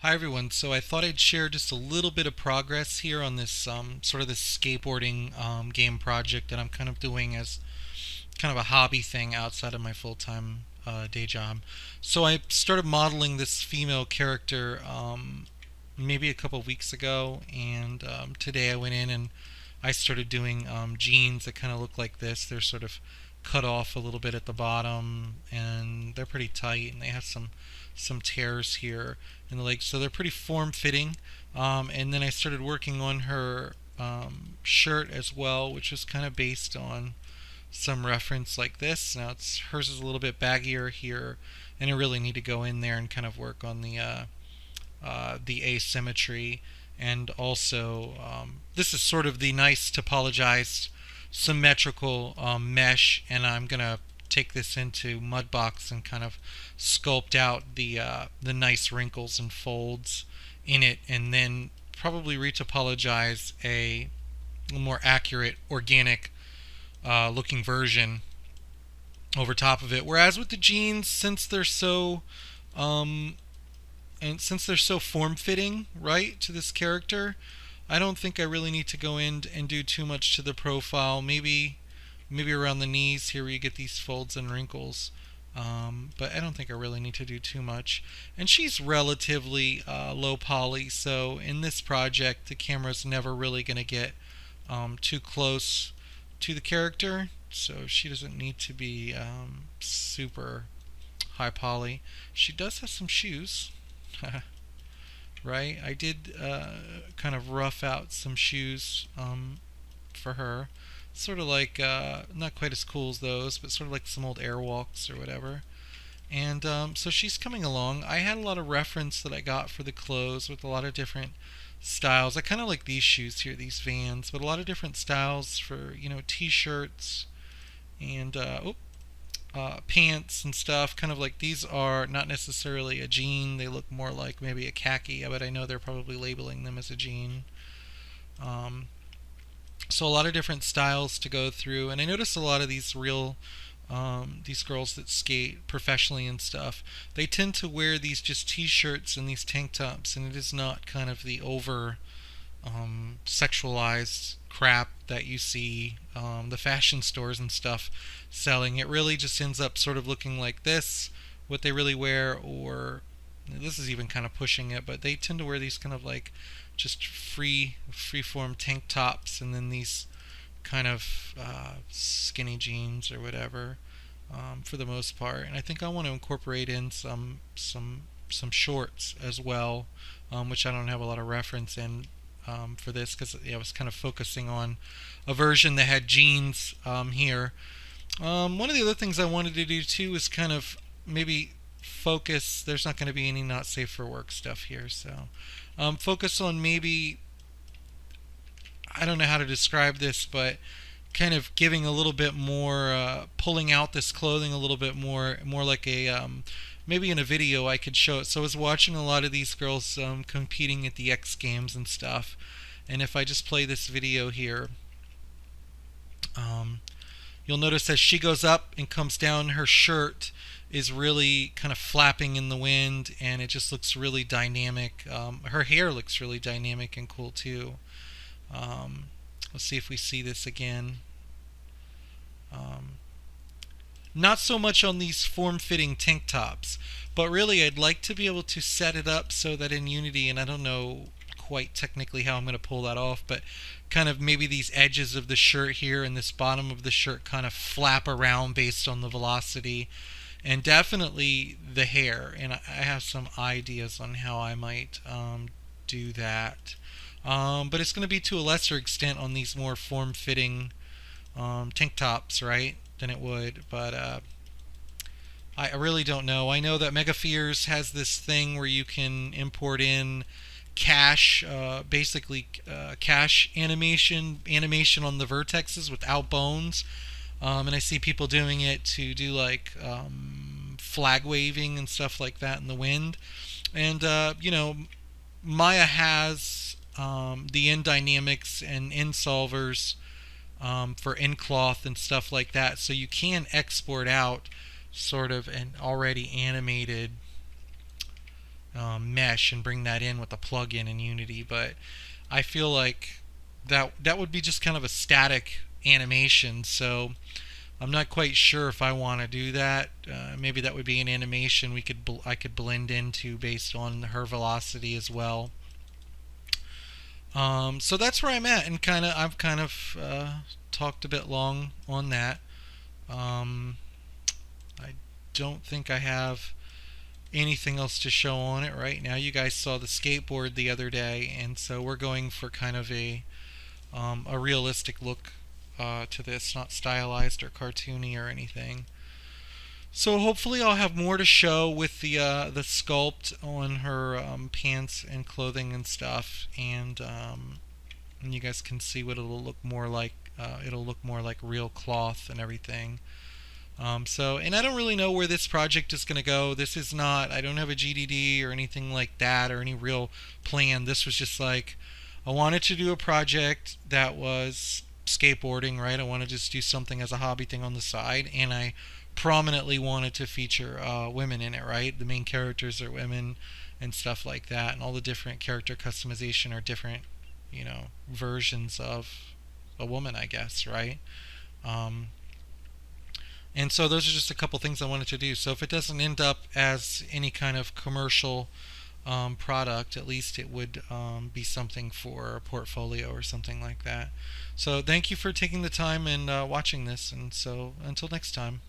Hi everyone. So I thought I'd share just a little bit of progress here on this sort of this skateboarding game project that I'm kind of doing as kind of a hobby thing outside of my full-time day job. So I started modeling this female character maybe a couple of weeks ago, and today I went in and I started doing jeans that kind of look like this. They're sort of cut off a little bit at the bottom, and they're pretty tight, and they have some tears here in the legs, so they're pretty form fitting. And then I started working on her shirt as well, which is kind of based on some reference like this. Now it's hers is a little bit baggier here, and I really need to go in there and kind of work on the asymmetry, and also this is sort of the nice topologized symmetrical mesh, and I'm gonna take this into Mudbox and kind of sculpt out the nice wrinkles and folds in it, and then probably retopologize a more accurate organic looking version over top of it. Whereas with the jeans, um, since they're so form fitting, right, to this character, I don't think I really need to go in and do too much to the profile. Maybe around the knees here where you get these folds and wrinkles. But I don't think I really need to do too much. And she's relatively low poly, so in this project, the camera's never really going to get too close to the character, so she doesn't need to be super high poly. She does have some shoes, right? I did kind of rough out some shoes for her. Sort of like, not quite as cool as those, but sort of like some old Airwalks or whatever. And so she's coming along. I had a lot of reference that I got for the clothes with a lot of different styles. I kind of like these shoes here, these Vans, but a lot of different styles for, t-shirts and pants and stuff. Kind of like these are not necessarily a jean. They look more like maybe a khaki, but I know they're probably labeling them as a jean. Um, so a lot of different styles to go through, and I noticed a lot of these girls that skate professionally and stuff, they tend to wear these just t-shirts and these tank tops, and it is not kind of the over sexualized crap that you see the fashion stores and stuff selling. It really just ends up sort of looking like this, what they really wear, or this is even kind of pushing it, but they tend to wear these kind of like just free form tank tops, and then these kind of skinny jeans or whatever, for the most part. And I think I want to incorporate in some shorts as well, which I don't have a lot of reference in for this, because I was kind of focusing on a version that had jeans here. One of the other things I wanted to do too is kind of maybe focus. There's not going to be any not safe for work stuff here, so focus on maybe, I don't know how to describe this, but kind of giving a little bit more, pulling out this clothing a little bit more like a, maybe in a video I could show it. So I was watching a lot of these girls competing at the X Games and stuff, and if I just play this video here, um, you'll notice as she goes up and comes down, her shirt is really kind of flapping in the wind, and it just looks really dynamic. Her hair looks really dynamic and cool too. Um, let's see if we see this again. Um, Not so much on these form-fitting tank tops, but really I'd like to be able to set it up so that in Unity, and I don't know quite technically how I'm going to pull that off, but kind of maybe these edges of the shirt here and this bottom of the shirt kind of flap around based on the velocity, and definitely the hair. And I have some ideas on how I might do that. But it's going to be to a lesser extent on these more form-fitting tank tops, right, than it would. But I really don't know. I know that Megafears has this thing where you can import in cache, basically cache animation on the vertexes without bones. And I see people doing it to do like flag waving and stuff like that in the wind. And Maya has the end dynamics and end solvers for end cloth and stuff like that, so you can export out sort of an already animated mesh and bring that in with a plugin in Unity. But I feel like that would be just kind of a static animation. So I'm not quite sure if I want to do that. Maybe that would be an animation I could blend into based on her velocity as well. So that's where I'm at, and I've kind of talked a bit long on that. Um, I don't think I have anything else to show on it right now. You guys saw the skateboard the other day, and so we're going for kind of a realistic look to this, not stylized or cartoony or anything. So hopefully I'll have more to show with the sculpt on her pants and clothing and stuff, and you guys can see what it'll look more like. It'll look more like real cloth and everything. And I don't really know where this project is going to go. This is not, I don't have a GDD or anything like that or any real plan. This was just like, I wanted to do a project that was skateboarding, right? I wanted to just do something as a hobby thing on the side, and I prominently wanted to feature women in it, right? The main characters are women and stuff like that, and all the different character customization are different, versions of a woman, I guess, right? Um, and so those are just a couple things I wanted to do. So if it doesn't end up as any kind of commercial product, at least it would be something for a portfolio or something like that. So thank you for taking the time and watching this. And so until next time.